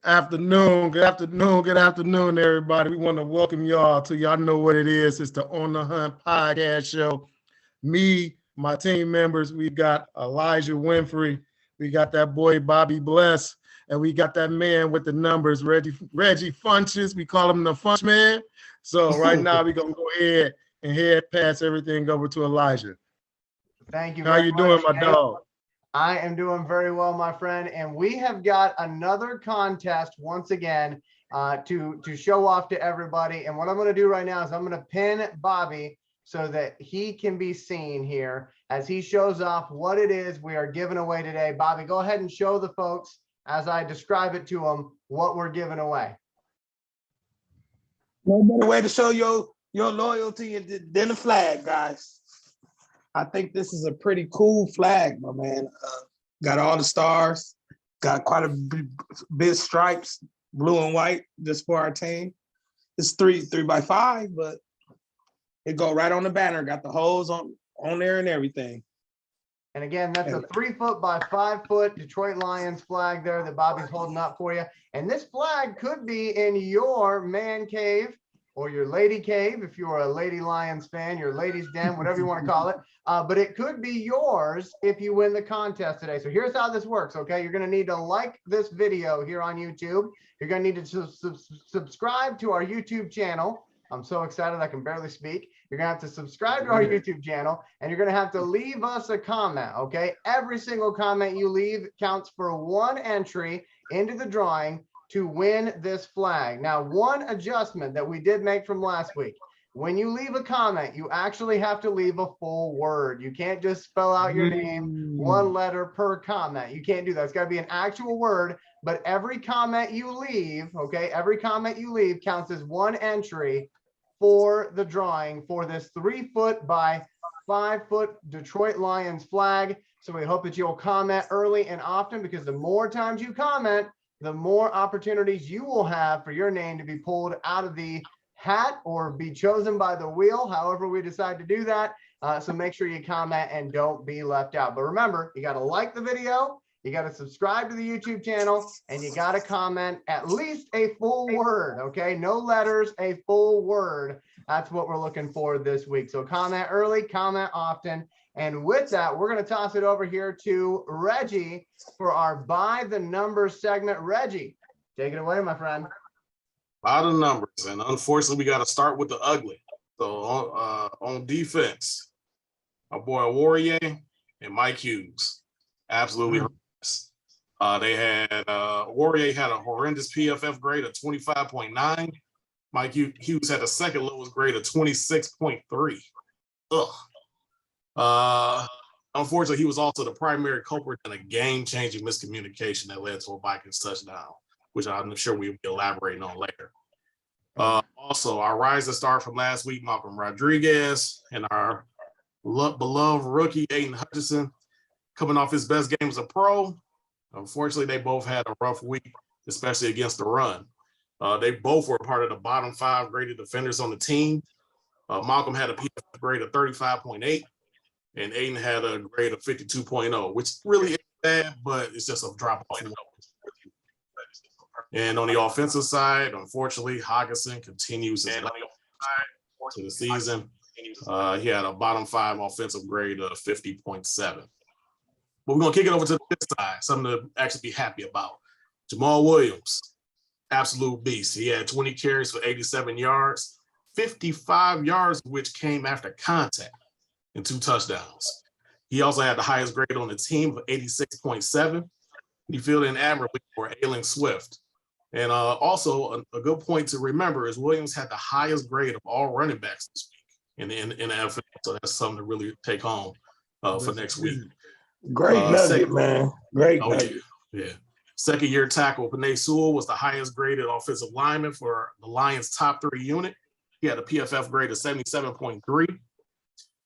afternoon. Good afternoon, everybody. We want to welcome y'all know what it is. It's the On the Hunt podcast show. Me, my team members, we got Elijah Winfrey, we got that boy Bobby Bless, and we got that man with the numbers, Reggie Funches. We call him the Funch Man. So right now we're gonna go ahead and head past everything over to Elijah. Thank you. How you doing, my dog? I am doing very well, my friend. And we have got another contest once again to show off to everybody. And what I'm going to do right now is I'm going to pin Bobby so that he can be seen here as he shows off what it is we are giving away today. Bobby, go ahead and show the folks as I describe it to them what we're giving away. No better way to show your loyalty than the flag, guys. I think this is a pretty cool flag, my man. Got all the stars, got quite a big stripes, blue and white, just for our team. It's 3x5, but it go right on the banner. Got the holes on there and everything. And again, that's a 3 foot by 5 foot Detroit Lions flag there that Bobby's holding up for you. And this flag could be in your man cave or your lady cave, if you're a Lady Lions fan, your ladies' den, whatever you want to call it. But it could be yours if you win the contest today. So here's how this works, okay? You're going to need to like this video here on YouTube. You're going to need to subscribe to our YouTube channel. I'm so excited I can barely speak. You're going to have to subscribe to our YouTube channel, and you're going to have to leave us a comment, okay? Every single comment you leave counts for one entry into the drawing to win this flag. Now, one adjustment that we did make from last week, when you leave a comment, you actually have to leave a full word. You can't just spell out your name, one letter per comment. You can't do that. It's got to be an actual word, but every comment you leave, okay, every comment you leave counts as one entry for the drawing for this 3 foot by 5 foot Detroit Lions flag. So we hope that you'll comment early and often, because the more times you comment, the more opportunities you will have for your name to be pulled out of the hat or be chosen by the wheel, however we decide to do that. So make sure you comment and don't be left out. But remember, you got to like the video, you got to subscribe to the YouTube channel, and you got to comment at least a full word, okay? No letters, a full word. That's what we're looking for this week. So comment early, comment often. And with that, we're going to toss it over here to Reggie for our By the Numbers segment. Reggie, take it away, my friend. By the numbers, and unfortunately, we got to start with the ugly. So on defense, our boy Warrior and Mike Hughes, absolutely horrendous. They had Warrior had a horrendous PFF grade of 25.9. Mike Hughes had the second lowest grade of 26.3. Unfortunately, he was also the primary culprit in a game-changing miscommunication that led to a Vikings touchdown, which I'm sure we'll be elaborating on later. Also, our rising star from last week, Malcolm Rodriguez, and our beloved rookie, Aiden Hutchinson, coming off his best game as a pro. Unfortunately, they both had a rough week, especially against the run. They both were part of the bottom 5 graded defenders on the team. Malcolm had a PFF grade of 35.8, and Aiden had a grade of 52.0, which really isn't bad, but it's just a drop off. And on the offensive side, unfortunately, Hawkinson continues his to the season. He had a bottom 5 offensive grade of 50.7. But we're going to kick it over to this side, something to actually be happy about. Jamal Williams, absolute beast. He had 20 carries for 87 yards, 55 yards of which came after contact and 2 touchdowns. He also had the highest grade on the team of 86.7. He filled in admirably for Ailing Swift. And also a good point to remember is Williams had the highest grade of all running backs this week in the NFL. So that's something to really take home for next week. Great nugget, man. Great nugget. Yeah. Second-year tackle Penei Sewell was the highest graded offensive lineman for the Lions' top 3 unit. He had a PFF grade of 77.3.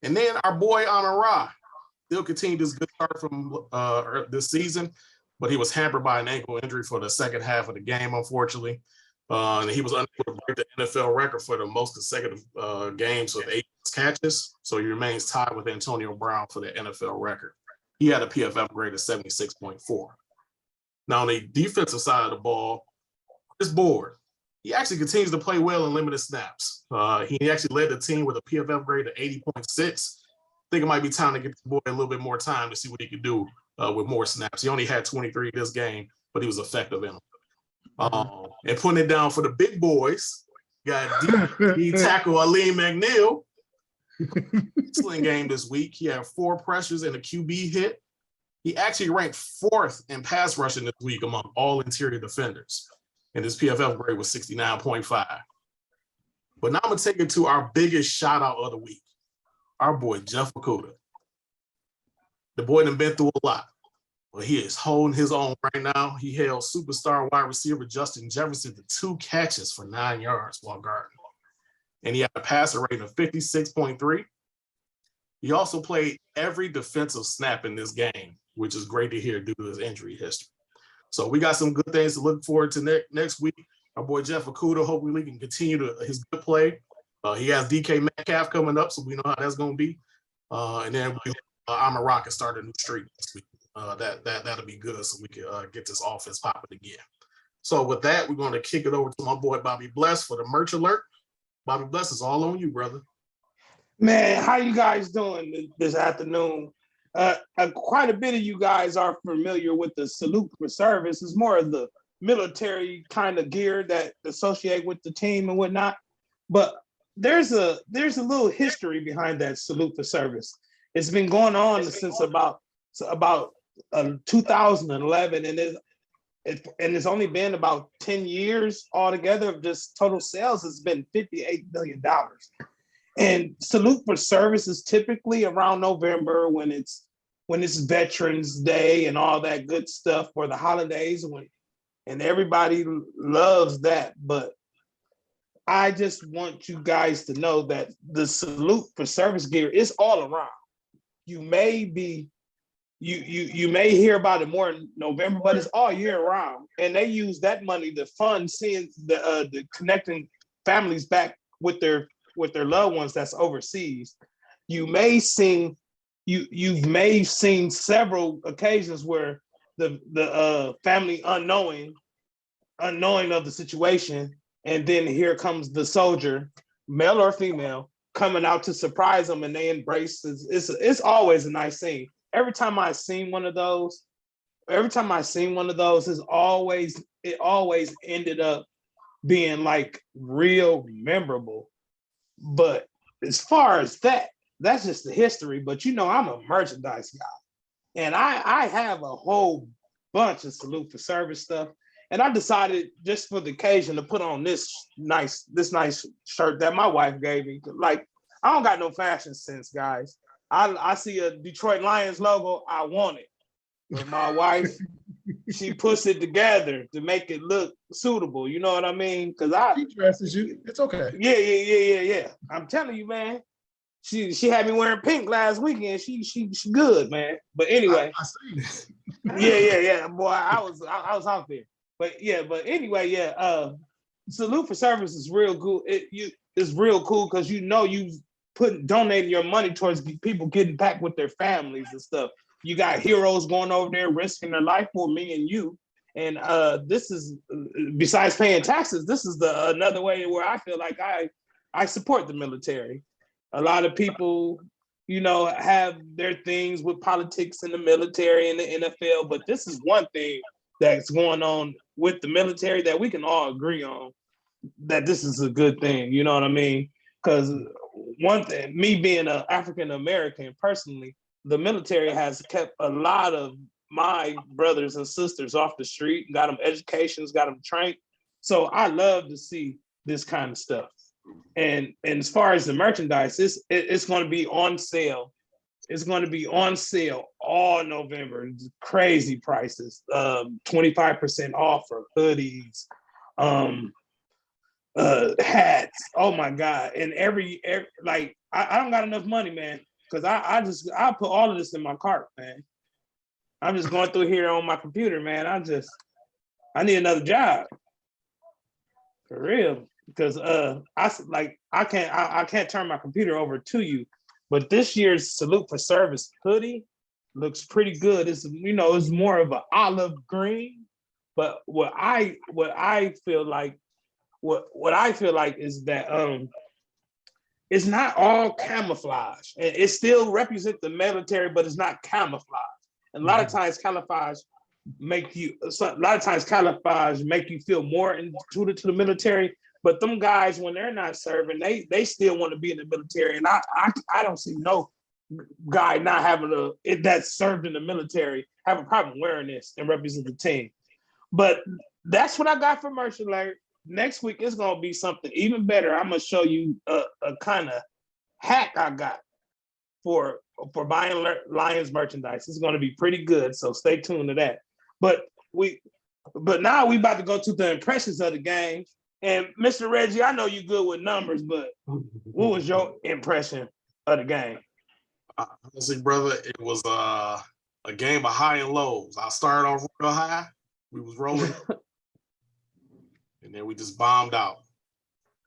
And then our boy Honora still continued his good start from this season, but he was hampered by an ankle injury for the second half of the game, unfortunately. And he was unable to break the NFL record for the most consecutive games with 8 catches. So he remains tied with Antonio Brown for the NFL record. He had a PFF grade of 76.4. Now, on the defensive side of the ball, this board, he actually continues to play well in limited snaps. He actually led the team with a PFF grade of 80.6. I think it might be time to get the boy a little bit more time to see what he could do with more snaps. He only had 23 this game, but he was effective in them. And putting it down for the big boys, got D tackle Aleem McNeil. Excellent game this week. He had 4 pressures and a QB hit. He actually ranked 4th in pass rushing this week among all interior defenders. And his PFF grade was 69.5. But now I'm going to take it to our biggest shout out of the week. Our boy, Jeff Lakota. The boy done been through a lot, but he is holding his own right now. He held superstar wide receiver Justin Jefferson to 2 catches for 9 yards while guarding. And he had a passer rating of 56.3. He also played every defensive snap in this game, which is great to hear due to his injury history. So we got some good things to look forward to next week. Our boy Jeff Lakota, hopefully we can continue his good play. He has DK Metcalf coming up, so we know how that's going to be. And then I'm a Rocket start a new streak this week. That'll be good, so we can get this offense popping again. So with that, we're going to kick it over to my boy Bobby Bless for the merch alert. Bobby Bless, is all on you, brother. Man, how you guys doing this afternoon? Quite a bit of you guys are familiar with the salute for service. It's more of the military kind of gear that associate with the team and whatnot. But there's a little history behind that salute for service. It's been going on since about 2011, and it's only been about 10 years altogether of just total sales. It's been $58 million. And salute for service is typically around November when it's Veterans Day and all that good stuff for the holidays, and everybody loves that. But I just want you guys to know that the salute for service gear is all around. You may hear about it more in November, but it's all year round. And they use that money to fund seeing the connecting families back with their loved ones that's overseas. You've may seen several occasions where the family unknowing of the situation, and then here comes the soldier, male or female, coming out to surprise them, and they embrace. It's always a nice scene. Every time I've seen one of those, it always ended up being like real memorable. But as far as that's just the history. But I'm a merchandise guy, and I have a whole bunch of salute for service stuff. And I decided just for the occasion to put on this nice shirt that my wife gave me. Like, I don't got no fashion sense, guys. I see a Detroit Lions logo, I want it. But my wife, she puts it together to make it look suitable. You know what I mean? Because she dresses you. It's okay. Yeah. I'm telling you, man. She had me wearing pink last weekend. She good, man. But anyway, I see. yeah. Boy, I was out there. But anyway, salute for service is real cool. It's real cool because you've donating your money towards people getting back with their families and stuff. You got heroes going over there risking their life for me and you. And this is, besides paying taxes, this is another way where I feel like I support the military. A lot of people, have their things with politics in the military and the NFL, but this is one thing that's going on with the military that we can all agree on, that this is a good thing. You know what I mean? Because one thing, me being an African American personally, the military has kept a lot of my brothers and sisters off the street, got them educations, got them trained. So I love to see this kind of stuff. And as far as the merchandise, it's going to be on sale. It's going to be on sale all November. Crazy prices, 25% off for hoodies, hats. Oh my God! And every like I don't got enough money, man, because I put all of this in my cart, man. I'm just going through here on my computer, man. I need another job for real, because I can't turn my computer over to you. But this year's salute for service hoodie looks pretty good. It's it's more of an olive green, But what I feel like is that it's not all camouflage. It still represents the military, but it's not camouflage. And a lot of times camouflage make you feel more included to the military. But them guys, when they're not serving, they still want to be in the military. And I don't see no guy not having that served in the military have a problem wearing this and represent the team. But that's what I got for merch alert. Next week is gonna be something even better. I'm gonna show you a kind of hack I got for buying Lions merchandise. It's gonna be pretty good, so stay tuned to that. But now we about to go to the impressions of the game. And Mr. Reggie, I know you're good with numbers, but what was your impression of the game? Honestly, brother, it was a game of high and lows. I started off real high. We was rolling, and then we just bombed out.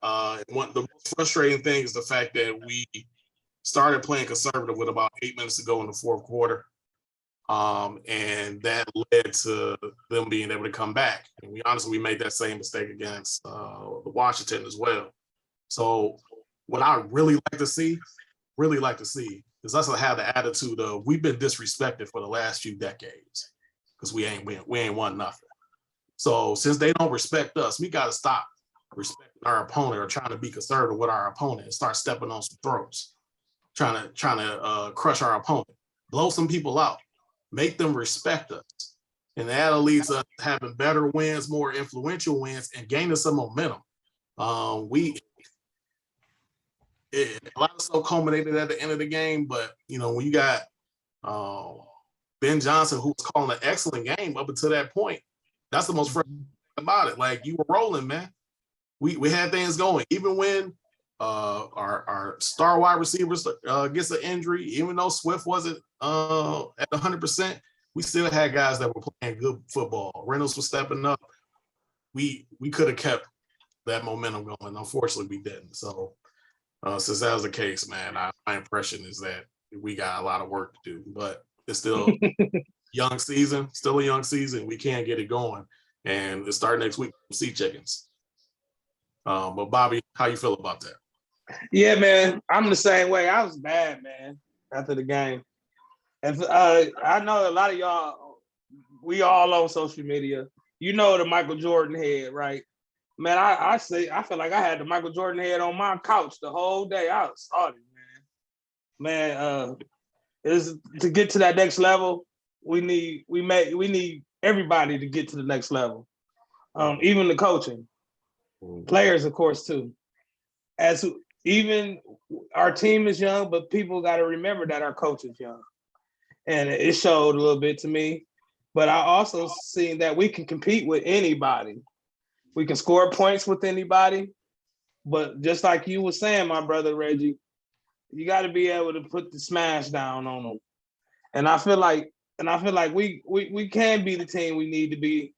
The most frustrating thing is the fact that we started playing conservative with about 8 minutes to go in the fourth quarter. And that led to them being able to come back. And we made that same mistake against Washington as well. So what I really like to see is us have the attitude of we've been disrespected for the last few decades because we ain't won nothing. So since they don't respect us, we got to stop respecting our opponent or trying to be conservative with our opponent and start stepping on some throats, trying to crush our opponent, blow some people out. Make them respect us. And that'll lead to us having better wins, more influential wins, and gaining some momentum. A lot of stuff culminated at the end of the game, but when you got Ben Johnson, who was calling an excellent game up until that point, that's the most frustrating thing about it. Like, you were rolling, man. We had things going. Even when our star wide receivers gets an injury, even though Swift wasn't at 100%, we still had guys that were playing good football. Reynolds was stepping up. We could have kept that momentum going. Unfortunately, we didn't. So since that was the case, man, my impression is that we got a lot of work to do. But it's still a young season. We can't get it going. And it's starting next week. Sea chickens. But Bobby, how you feel about that? Yeah, man, I'm the same way. I was bad, man, after the game. And I know a lot of y'all, we all on social media. You know the Michael Jordan head, right? Man, I feel like I had the Michael Jordan head on my couch the whole day. I was started, man. Man, is to get to that next level, we need everybody to get to the next level. Even the coaching. Players, of course, too. Even our team is young, but people got to remember that our coach is young. And it showed a little bit to me. But I also seen that we can compete with anybody. We can score points with anybody. But just like you were saying, my brother Reggie, you got to be able to put the smash down on them. And I feel like we can be the team we need to be.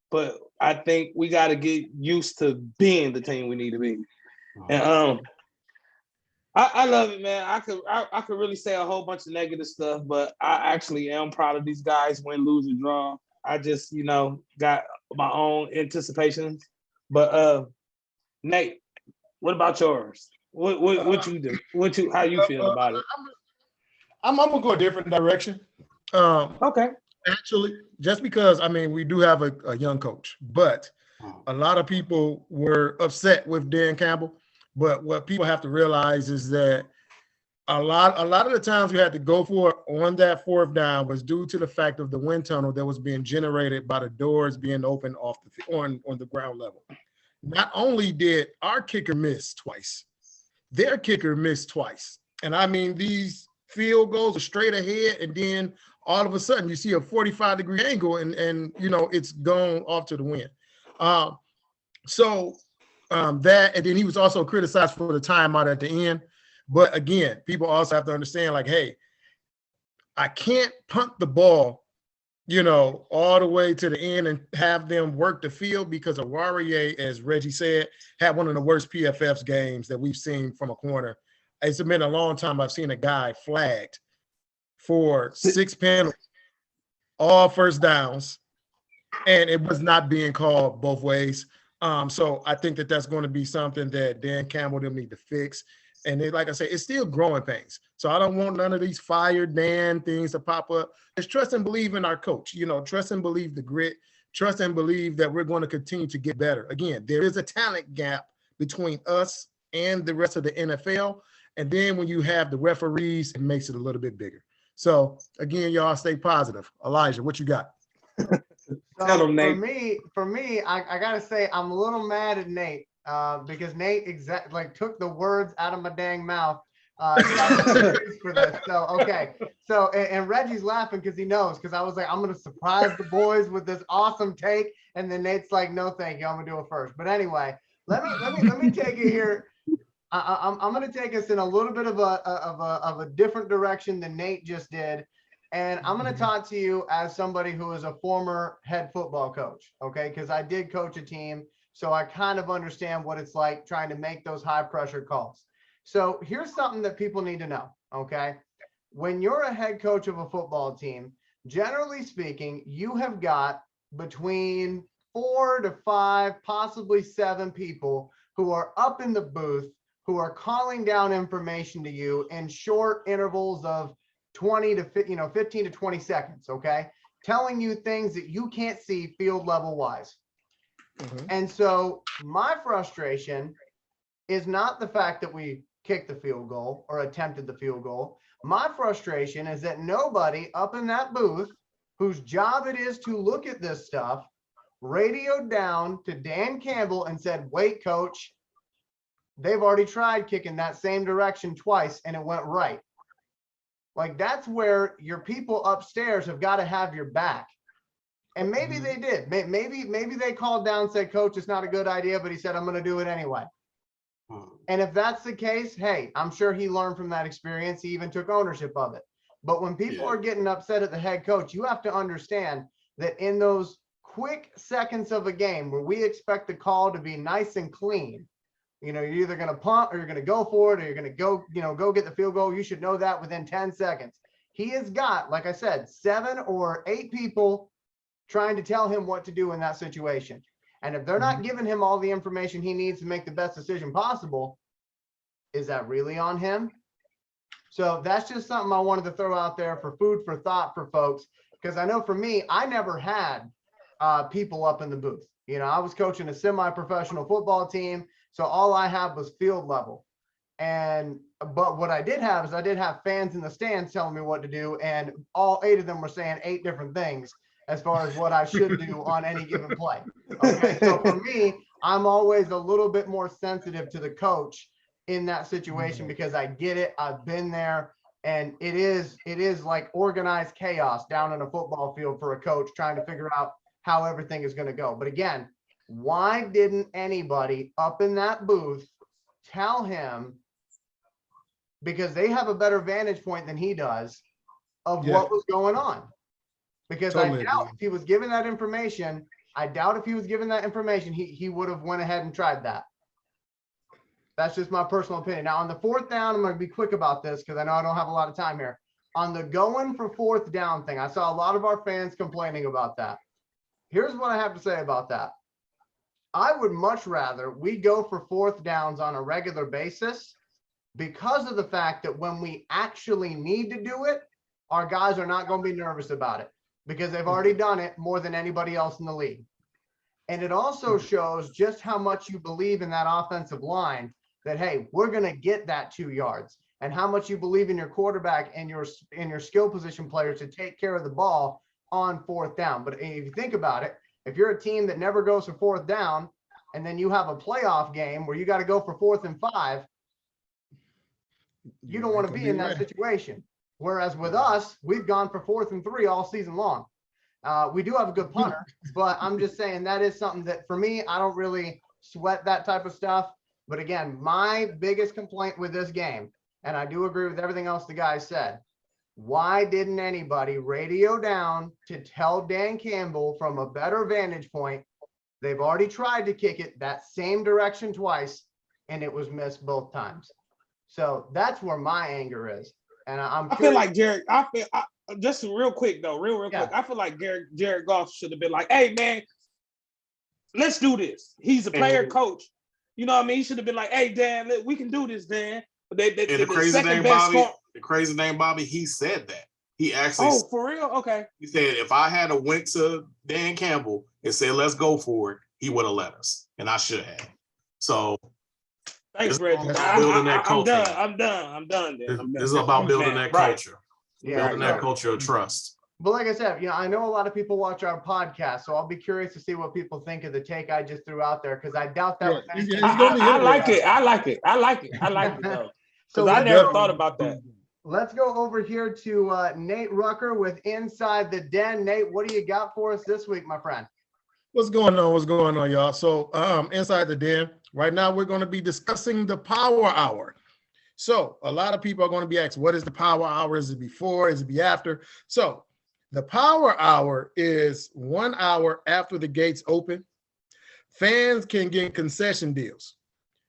But I think we got to get used to being the team we need to be. And I love it, man. I could really say a whole bunch of negative stuff, but I actually am proud of these guys, win, lose, or draw. I just, got my own anticipations. But Nate, what about yours? What you do? How you feel about it? I'm gonna go a different direction. Okay. Actually, just because we do have a young coach, but a lot of people were upset with Dan Campbell. But what people have to realize is that a lot of the times we had to go for it on that fourth down was due to the fact of the wind tunnel that was being generated by the doors being open on the ground level. Not only did our kicker miss twice, their kicker missed twice. And these field goals are straight ahead, and then all of a sudden you see a 45-degree angle and it's gone off to the wind. That, and then he was also criticized for the timeout at the end. But again, people also have to understand, like, hey, I can't punt the ball, all the way to the end and have them work the field, because Awarie, as Reggie said, had one of the worst PFF's games that we've seen from a corner. It's been a long time I've seen a guy flagged for 6 penalties, all first downs, and it was not being called both ways. So I think that that's going to be something that Dan Campbell will need to fix. And then, like I say, it's still growing pains. So I don't want none of these fire Dan things to pop up. Just trust and believe in our coach. Trust and believe the grit. Trust and believe that we're going to continue to get better. Again, there is a talent gap between us and the rest of the NFL. And then when you have the referees, it makes it a little bit bigger. So again, y'all stay positive. Elijah, what you got? Tell him, Nate. For me, I gotta say I'm a little mad at Nate because Nate took the words out of my dang mouth for this. So okay, so and Reggie's laughing because he knows, because I was like, I'm gonna surprise the boys with this awesome take, and then Nate's like, no, thank you, I'm gonna do it first. But anyway, let me take it here. I'm gonna take us in a little bit of a different direction than Nate just did. And I'm going to talk to you as somebody who is a former head football coach, okay? Because I did coach a team, so I kind of understand what it's like trying to make those high pressure calls. So here's something that people need to know, okay? When you're a head coach of a football team, generally speaking, you have got between 4 to 5, possibly 7 people who are up in the booth, who are calling down information to you in short intervals of 20 to 15 to 20 seconds, okay? Telling you things that you can't see field level wise. Mm-hmm. And so my frustration is not the fact that we kicked the field goal or attempted the field goal. My frustration is that nobody up in that booth whose job it is to look at this stuff radioed down to Dan Campbell and said, wait, coach, they've already tried kicking that same direction twice and it went right. Like, that's where your people upstairs have got to have your back. And maybe they did. Maybe they called down and said, coach, it's not a good idea, but he said, I'm going to do it anyway. And if that's the case, hey, I'm sure he learned from that experience. He even took ownership of it. But when people are getting upset at the head coach, you have to understand that in those quick seconds of a game where we expect the call to be nice and clean, you're either going to punt or you're going to go for it, or you're going to go get the field goal. You should know that within 10 seconds. He has got, like I said, 7 or 8 people trying to tell him what to do in that situation. And if they're not giving him all the information he needs to make the best decision possible, is that really on him? So that's just something I wanted to throw out there for food for thought for folks. Because I know for me, I never had people up in the booth. I was coaching a semi-professional football team. So all I have was field level. But what I did have is I did have fans in the stands telling me what to do. And all 8 of them were saying 8 different things as far as what I should do on any given play. Okay. So for me, I'm always a little bit more sensitive to the coach in that situation because I get it. I've been there, and it is like organized chaos down in a football field for a coach trying to figure out how everything is going to go. But again, why didn't anybody up in that booth tell him, because they have a better vantage point than he does, of what was going on? Because totally. I doubt if he was given that information, he would have went ahead and tried that. That's just my personal opinion. Now on the 4th down, I'm going to be quick about this because I know I don't have a lot of time here. On the going for 4th down thing, I saw a lot of our fans complaining about that. Here's what I have to say about that. I would much rather we go for 4th downs on a regular basis, because of the fact that when we actually need to do it, our guys are not going to be nervous about it because they've already done it more than anybody else in the league. And it also shows just how much you believe in that offensive line, that, hey, we're going to get that 2 yards, and how much you believe in your quarterback and your skill position players to take care of the ball on 4th down. But if you think about it, if you're a team that never goes for 4th down, and then you have a playoff game where you got to go for 4th and 5, you don't want to be in that situation. Whereas with us, we've gone for 4th and 3 all season long. We do have a good punter, but I'm just saying that is something that for me, I don't really sweat that type of stuff. But again, my biggest complaint with this game, and I do agree with everything else the guys said, why didn't anybody radio down to tell Dan Campbell from a better vantage point? They've already tried to kick it that same direction twice, and it was missed both times. So that's where my anger is. And I feel like Jared, just real quick though, real Yeah. quick. I feel like Jared Goff should have been like, "Hey man, let's do this." He's a player coach. You know what I mean? He should have been like, "Hey Dan, we can do this, Dan." But The crazy name, Bobby, he said that. He actually. Oh, for real? Okay. He said if I had went to Dan Campbell and said let's go for it, he would have let us, and I should have. So. Thanks, Reggie. I'm done. This is about building that culture. Building that culture of trust. But like I said, I know a lot of people watch our podcast, so I'll be curious to see what people think of the take I just threw out there, because I doubt that was anything. I like it. I like it though. So I never thought about that. Let's go over here to Nate Rucker with Inside the Den. Nate, what do you got for us this week, my friend? What's going on, y'all? So Inside the Den, right now we're going to be discussing the Power Hour. So a lot of people are going to be asked, what is the Power Hour? Is it before? Is it be after? So the Power Hour is 1 hour after the gates open. Fans can get concession deals.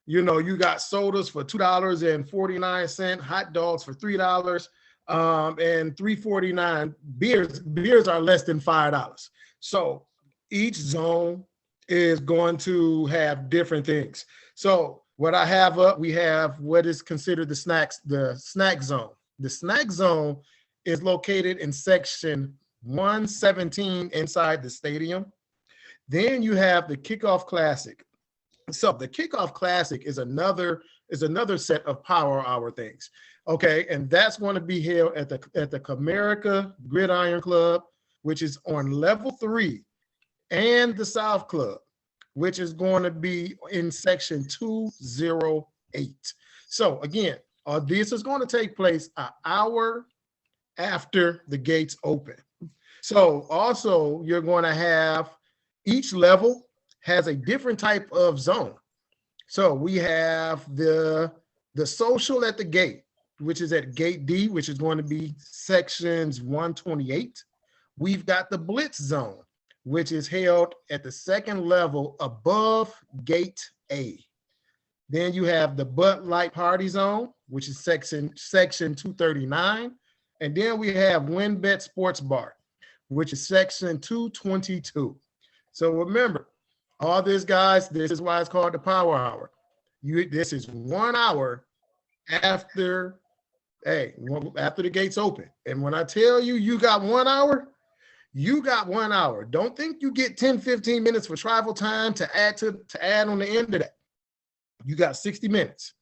You got sodas for $2.49, hot dogs for $3, and $3.49. Beers are less than $5. So each zone is going to have different things. So what I have up, we have what is considered the snack zone. The snack zone is located in section 117 inside the stadium. Then you have the Kickoff Classic. So the Kickoff Classic is another set of Power Hour things. Okay, and that's going to be held at the Comerica Gridiron Club, which is on level 3, and the South Club, which is going to be in section 208. So again, this is going to take place an hour after the gates open. So also you're going to have each level has a different type of zone. So we have the social at the gate, which is at gate D, which is going to be sections 128. We've got the blitz zone, which is held at the second level above gate A. Then you have the Bud Light Party Zone, which is section 239. And then we have WinBet Sports Bar, which is section 222. So remember, all this, guys, this is why it's called the Power Hour. This is 1 hour after the gates open. And when I tell you, you got 1 hour, you got 1 hour. Don't think you get 10, 15 minutes for travel time to add on the end of that. You got 60 minutes.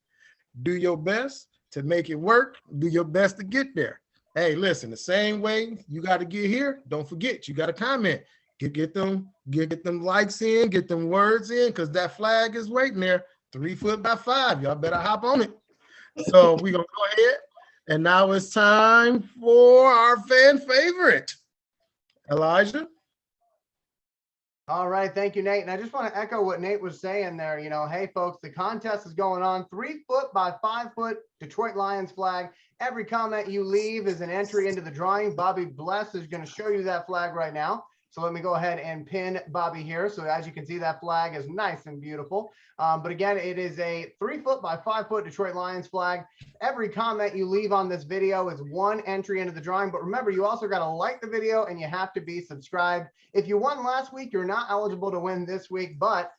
Do your best to make it work. Do your best to get there. Hey, listen, the same way you got to get here, don't forget, you got to comment. Get them likes in, get them words in, because that flag is waiting there. 3 foot by 5. Y'all better hop on it. So we're going to go ahead. And now it's time for our fan favorite, Elijah. All right. Thank you, Nate. And I just want to echo what Nate was saying there. Hey, folks, the contest is going on. 3 foot by 5 foot Detroit Lions flag. Every comment you leave is an entry into the drawing. Bobby Bless is going to show you that flag right now. So let me go ahead and pin Bobby here. So as you can see, that flag is nice and beautiful. But again, it is a 3 foot by 5 foot Detroit Lions flag. Every comment you leave on this video is 1 entry into the drawing. But remember, you also got to like the video and you have to be subscribed. If you won last week, you're not eligible to win this week, but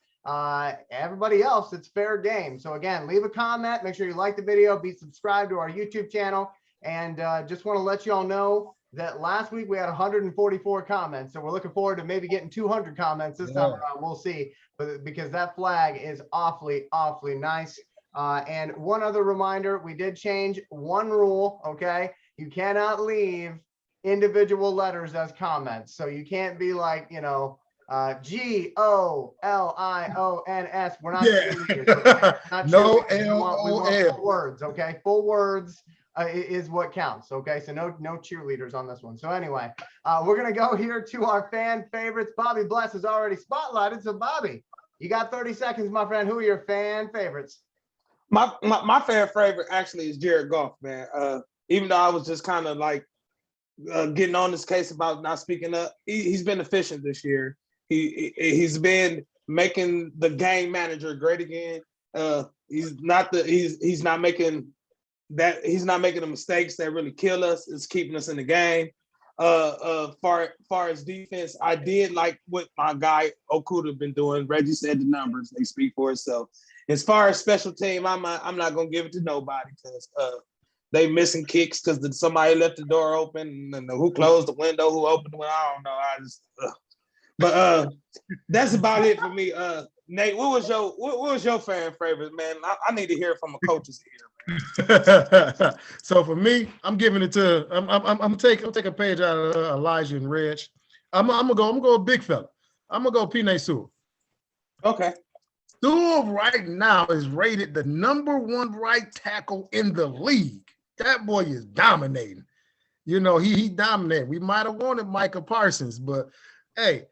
everybody else, it's fair game. So again, leave a comment, make sure you like the video, be subscribed to our YouTube channel. And just want to let you all know that last week we had 144 comments. So we're looking forward to maybe getting 200 comments this time around. We'll see, but because that flag is awfully, awfully nice. And one other reminder, we did change one rule. Okay. You cannot leave individual letters as comments. So you can't be like, GOLIONS. We're not, no LOL words. Okay. Full words is what counts. Okay. So no cheerleaders on this one. So anyway, we're going to go here to our fan favorites. Bobby Bless is already spotlighted. So Bobby, you got 30 seconds, my friend. Who are your fan favorites? My fan favorite actually is Jared Goff, man. Even though I was just kind of like getting on this case about not speaking up, he's been efficient this year. He's been making the game manager great again. He's not making the mistakes that really kill us. It's keeping us in the game. far as defense, I did like what my guy Okuda been doing. Reggie said the numbers; they speak for itself. As far as special team, I'm not gonna give it to nobody because they missing kicks because somebody left the door open and who closed the window, who opened the window. I don't know. I just, but that's about it for me. Nate, what was your fan favorite, man? I need to hear from a coach's ear. So for me, I'm giving it to I'm take a page out of Elijah and Reg. I'm gonna go a big fella. I'm gonna go Pinay Sewell. Okay. Sewell right now is rated the #1 right tackle in the league. That boy is dominating. You know, he dominated. We might have wanted Micah Parsons, but hey,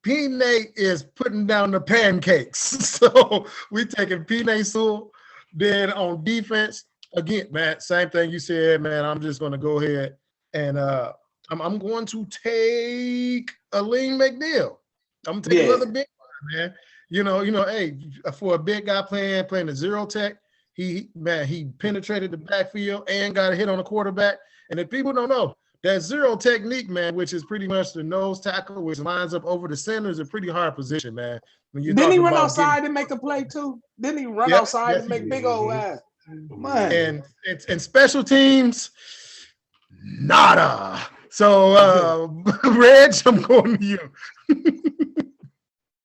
Pinay is putting down the pancakes. So we taking Pinay Sewell. Then on defense, again, man, same thing you said, man. I'm just gonna go ahead and I'm going to take Aleem McNeil. I'm gonna take another big one, man. You know, hey, for a big guy playing a zero tech, he penetrated the backfield and got a hit on the quarterback. And if people don't know, that zero technique, man, which is pretty much the nose tackle, which lines up over the center, is a pretty hard position, man. Didn't he run outside and make a play too? Didn't he run outside and make big old ass? Man. And special teams, nada. So Reg, I'm going to you.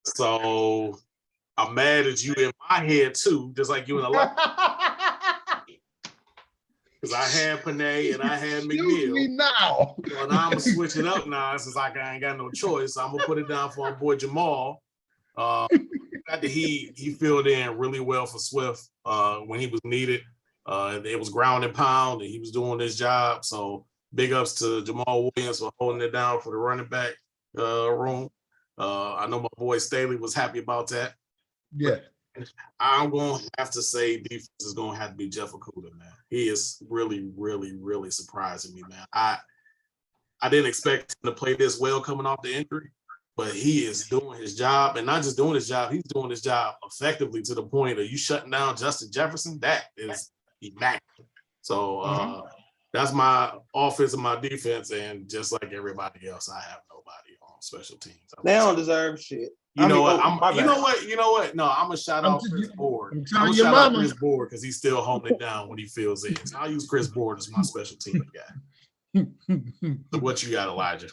So I'm mad at you in my head too, just like you in a lot. Because I had Panay and I had McNeil. Excuse me now. So now I'm switching up now since I ain't got no choice. I'm gonna put it down for my boy Jamal. That he filled in really well for Swift when he was needed. It was ground and pound, and he was doing his job. So big ups to Jamal Williams for holding it down for the running back room. I know my boy Staley was happy about that. Yeah. I'm going to have to say defense is going to have to be Jeff Okuda, man. He is really, really, really surprising me, man. I didn't expect him to play this well coming off the injury, but he is doing his job, and not just doing his job, he's doing his job effectively to the point of you shutting down Justin Jefferson. That is immaculate. So that's my offense and my defense, and just like everybody else, I have nobody on special teams. They don't deserve shit. You know what? No, I'm gonna shout out Chris Board. I'm gonna shout out Chris Board because he's still holding it down when he feels it. So I'll use Chris Board as my special team guy. So what you got, Elijah?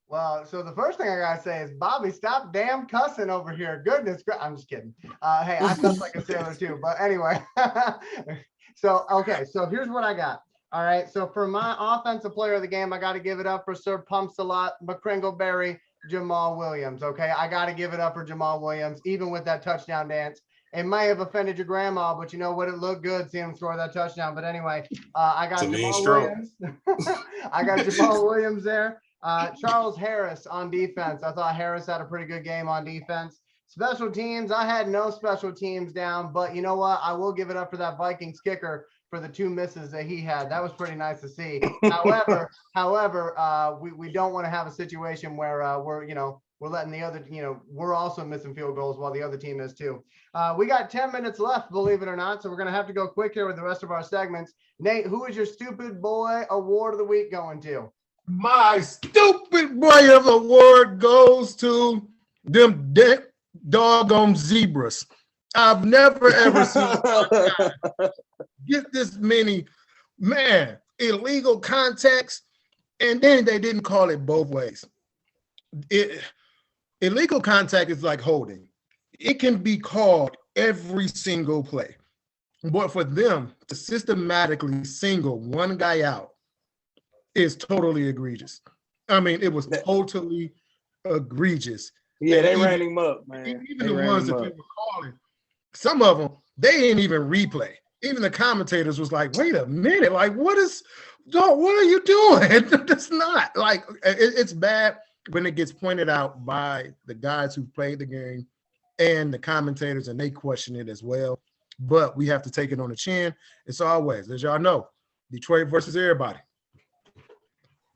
Well, so the first thing I gotta say is, Bobby, stop damn cussing over here. Goodness gracious. I'm just kidding. Hey, I cuss like a sailor too. But anyway, so here's what I got. All right. So for my offensive player of the game, I got to give it up for Sir Pumps-a-Lot, McCringleberry, Jamal Williams. Okay, I got to give it up for Jamal Williams, even with that touchdown dance. It may have offended your grandma, but you know what? It looked good seeing him score that touchdown. But anyway, I got Jamal Williams. I got Jamal Williams there. Charles Harris on defense. I thought Harris had a pretty good game on defense. Special teams, I had no special teams down, but you know what? I will give it up for that Vikings kicker for the 2 misses that he had. That was pretty nice to see. However, we don't want to have a situation where we're letting the other, we're also missing field goals while the other team is too. We got 10 minutes left, believe it or not. So we're going to have to go quick here with the rest of our segments. Nate, who is your stupid boy award of the week going to? My stupid boy of the award goes to them doggone zebras. I've never ever seen get this many, illegal contacts, and then they didn't call it both ways. Illegal contact is like holding. It can be called every single play. But for them to systematically single one guy out is totally egregious. I mean, it was totally egregious. Yeah, they ran him up, man. Even the ones that people were calling, some of them, they didn't even replay. Even the commentators was like, wait a minute, like, what are you doing? That's not, like, it's bad when it gets pointed out by the guys who played the game and the commentators, and they question it as well. But we have to take it on the chin. It's always, as y'all know, Detroit versus everybody.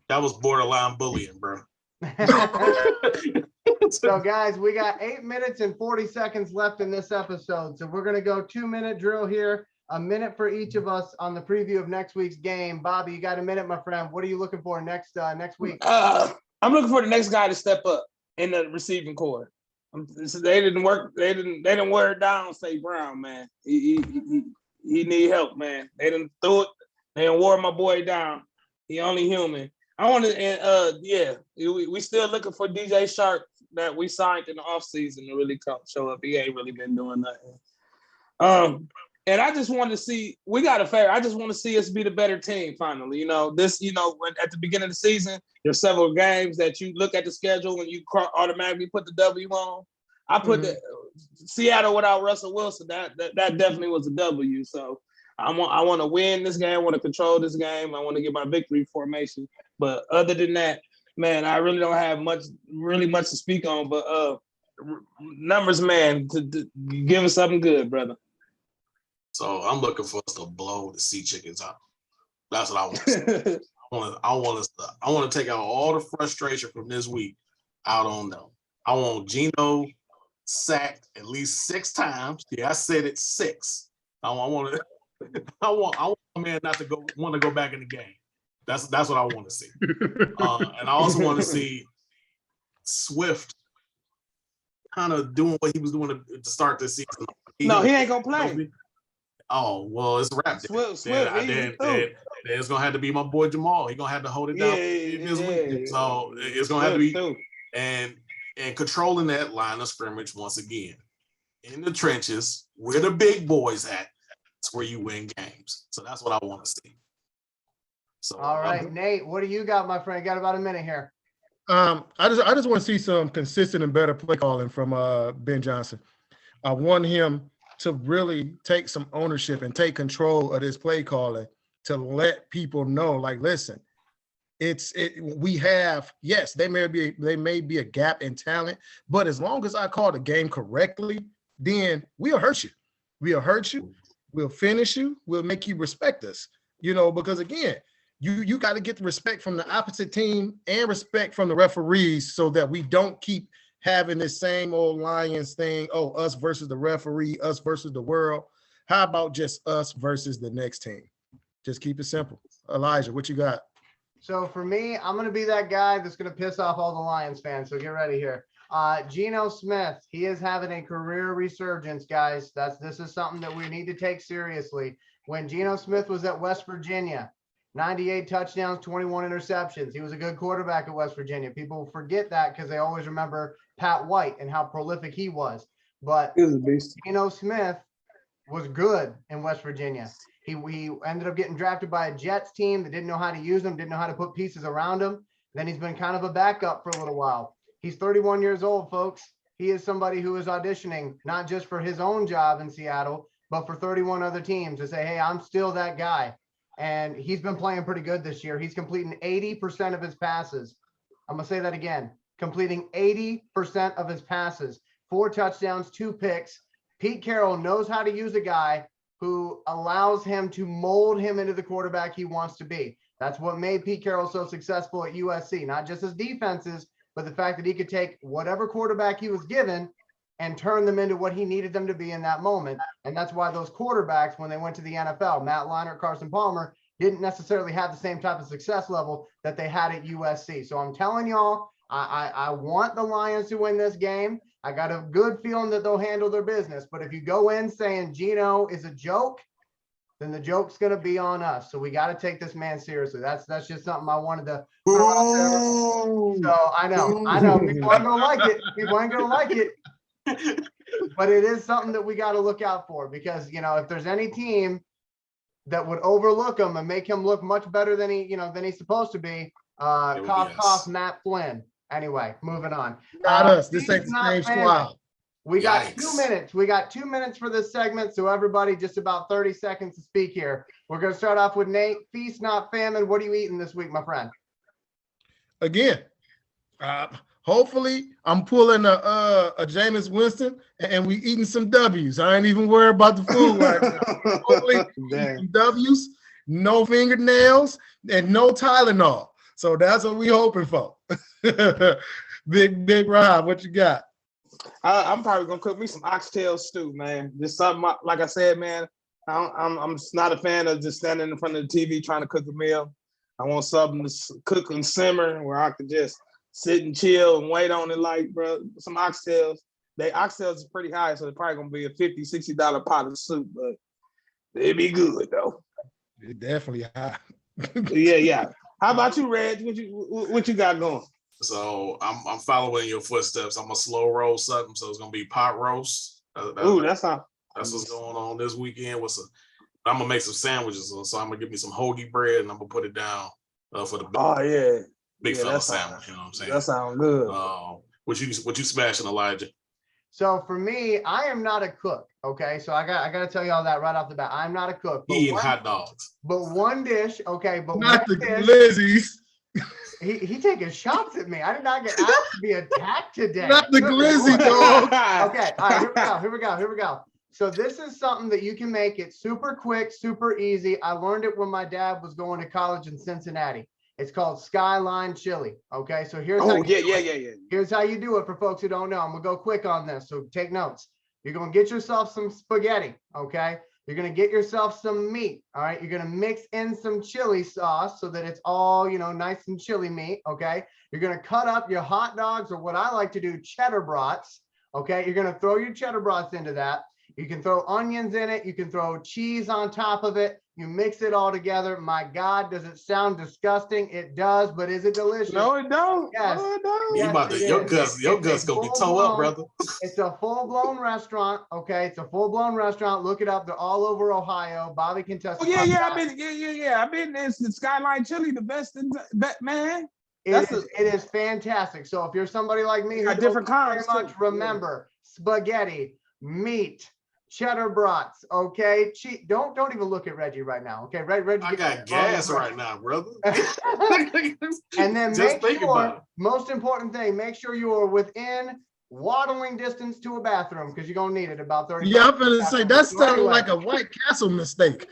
That was borderline bullying, bro. So, guys, we got 8 minutes and 40 seconds left in this episode. So we're going to go 2-minute drill here. a minute for each of us on the preview of next week's game. Bobby, you got a minute, my friend. What are you looking for next week? I'm looking for the next guy to step up in the receiving corps. They didn't wear it down. St. Brown, man. He need help, man. They didn't throw it. They didn't wore my boy down. He only human. I want to, we still looking for DJ Shark that we signed in the offseason to really come show up. He ain't really been doing nothing. And I just want to see, we got a fair. I just want to see us be the better team finally. When at the beginning of the season, there's several games that you look at the schedule and you automatically put the W on. I put the Seattle without Russell Wilson. That definitely was a W. So I want to win this game. I want to control this game. I want to get my victory formation. But other than that, man, I really don't have much to speak on. But numbers, man, to give us something good, brother. So I'm looking for us to blow the Sea Chickens out. That's what I want to see. I want to take out all the frustration from this week out on them. I want Geno sacked at least 6 times. Yeah, I said it 6. I want a man not to want to go back in the game. That's what I want to see. And I also want to see Swift kind of doing what he was doing to start this season. He ain't gonna play. Oh, well, it's wrapped. Swift, then it's gonna have to be my boy Jamal. He's gonna have to hold it down this week. So it's gonna have to be and controlling that line of scrimmage once again. In the trenches, where the big boys at, that's where you win games. So that's what I want to see. So all right, Nate, what do you got, my friend? Got about a minute here. I just want to see some consistent and better play calling from Ben Johnson. I want him to really take some ownership and take control of this play calling to let people know, like, listen, we have, yes, they may be a gap in talent, but as long as I call the game correctly, then we'll hurt you. We'll hurt you. We'll finish you. We'll make you respect us, because again, you got to get the respect from the opposite team and respect from the referees so that we don't keep having this same old Lions thing, us versus the referee, us versus the world. How about just us versus the next team? Just keep it simple. Elijah, what you got? So for me, I'm going to be that guy that's going to piss off all the Lions fans. So get ready here. Geno Smith, he is having a career resurgence, guys. This is something that we need to take seriously. When Geno Smith was at West Virginia, 98 touchdowns, 21 interceptions. He was a good quarterback at West Virginia. People forget that because they always remember Pat White and how prolific he was. But Geno Smith was good in West Virginia. He ended up getting drafted by a Jets team that didn't know how to use him, didn't know how to put pieces around him. Then he's been kind of a backup for a little while. He's 31 years old, folks. He is somebody who is auditioning, not just for his own job in Seattle, but for 31 other teams to say, hey, I'm still that guy. And he's been playing pretty good this year. He's completing 80% of his passes. I'm going to say that again. Completing 80% of his passes. 4 touchdowns, 2 picks. Pete Carroll knows how to use a guy who allows him to mold him into the quarterback he wants to be. That's what made Pete Carroll so successful at USC. Not just his defenses, but the fact that he could take whatever quarterback he was given and turn them into what he needed them to be in that moment. And that's why those quarterbacks, when they went to the NFL, Matt Leinart, Carson Palmer, didn't necessarily have the same type of success level that they had at USC. So I'm telling y'all, I want the Lions to win this game. I got a good feeling that they'll handle their business. But if you go in saying Geno is a joke, then the joke's going to be on us. So we got to take this man seriously. That's just something I wanted to throw out there. So I know. People aren't going to like it. People ain't going to like it. But it is something that we got to look out for because, if there's any team that would overlook him and make him look much better than he's supposed to be, cough, Matt Flynn. Anyway, moving on. Not us. This ain't the same squad. We got 2 minutes. We got 2 minutes for this segment. So everybody, just about 30 seconds to speak here. We're going to start off with Nate. Feast, not famine. What are you eating this week, my friend? Again, hopefully I'm pulling a Jameis Winston and we eating some W's. I ain't even worried about the food right now. Hopefully some W's, no fingernails, and no Tylenol. So that's what we hoping for. Big Rob, what you got? I'm probably gonna cook me some oxtail stew, man. Just something like I said, man. I'm just not a fan of just standing in front of the TV trying to cook a meal. I want something to cook and simmer where I could just sit and chill and wait on it. Like, bro, some oxtails. Oxtails is pretty high, so it's probably gonna be a $50, $60 pot of soup, but it'd be good though. It definitely high. Yeah. How about you, Reg? What you got going? So I'm following your footsteps. I'm gonna slow roll something, so it's gonna be pot roast. Ooh, that's what's going on this weekend. I'm gonna make some sandwiches, so I'm gonna give me some hoagie bread and I'm gonna put it down for the big fella sandwich. You know what I'm saying? That sounds good. What you smashing, Elijah? So for me, I am not a cook. Okay, so I got to tell you all that right off the bat. I'm not a cook. Eating hot dogs. But one dish, okay, but not the glizzies. He taking shots at me. I did not get asked to be attacked today. Not the glizzy dog. Okay, all right, here we go. So this is something that you can make. It's super quick, super easy. I learned it when my dad was going to college in Cincinnati. It's called Skyline Chili. Okay, so here's here's how you do it for folks who don't know. I'm gonna go quick on this, so take notes. You're gonna get yourself some spaghetti. Okay, you're gonna get yourself some meat. All right, you're gonna mix in some chili sauce so that it's all nice and chili meat. Okay, you're gonna cut up your hot dogs, or what I like to do, cheddar brats. Okay, you're gonna throw your cheddar brats into that. You can throw onions in it. You can throw cheese on top of it. You mix it all together. My God, does it sound disgusting? It does, but is it delicious? No, it don't. Yes. No, it don't. Yes, your guts gonna be toe up, brother. It's a full-blown restaurant. Okay, it's a full-blown restaurant. Look it up. They're all over Ohio. Bobby can testify. Oh, yeah. I've been there. It's the Skyline Chili, the best man. It is fantastic. So if you're somebody like me who different kinds, very much remember spaghetti, meat, cheddar brats, okay? Don't even look at Reggie right now, okay? Reggie, I got gas right now, brother. And then most important thing, make sure you are within waddling distance to a bathroom, because you're gonna need it about 30 Yeah, I'm gonna say that sounded like a White Castle mistake.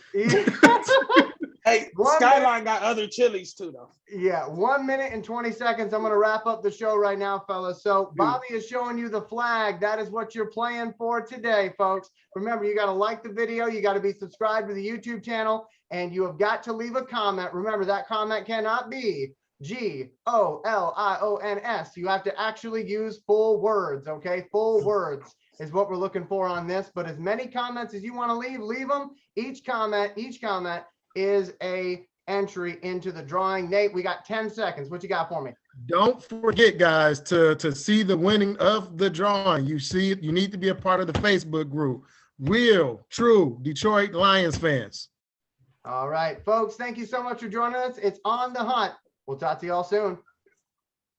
Hey, Skyline got other chilies too, though. Yeah, 1 minute and 20 seconds. I'm going to wrap up the show right now, fellas. So Bobby is showing you the flag. That is what you're playing for today, folks. Remember, you got to like the video. You got to be subscribed to the YouTube channel, and you have got to leave a comment. Remember, that comment cannot be GOLIONS. You have to actually use full words, okay? Full words is what we're looking for on this. But as many comments as you want to leave them. Each comment is a entry into the drawing. Nate, we got 10 seconds. What you got for me? Don't forget, guys, to see the winning of the drawing. You need to be a part of the Facebook group. Real, true Detroit Lions fans. All right, folks, thank you so much for joining us. It's On the Hunt. We'll talk to you all soon.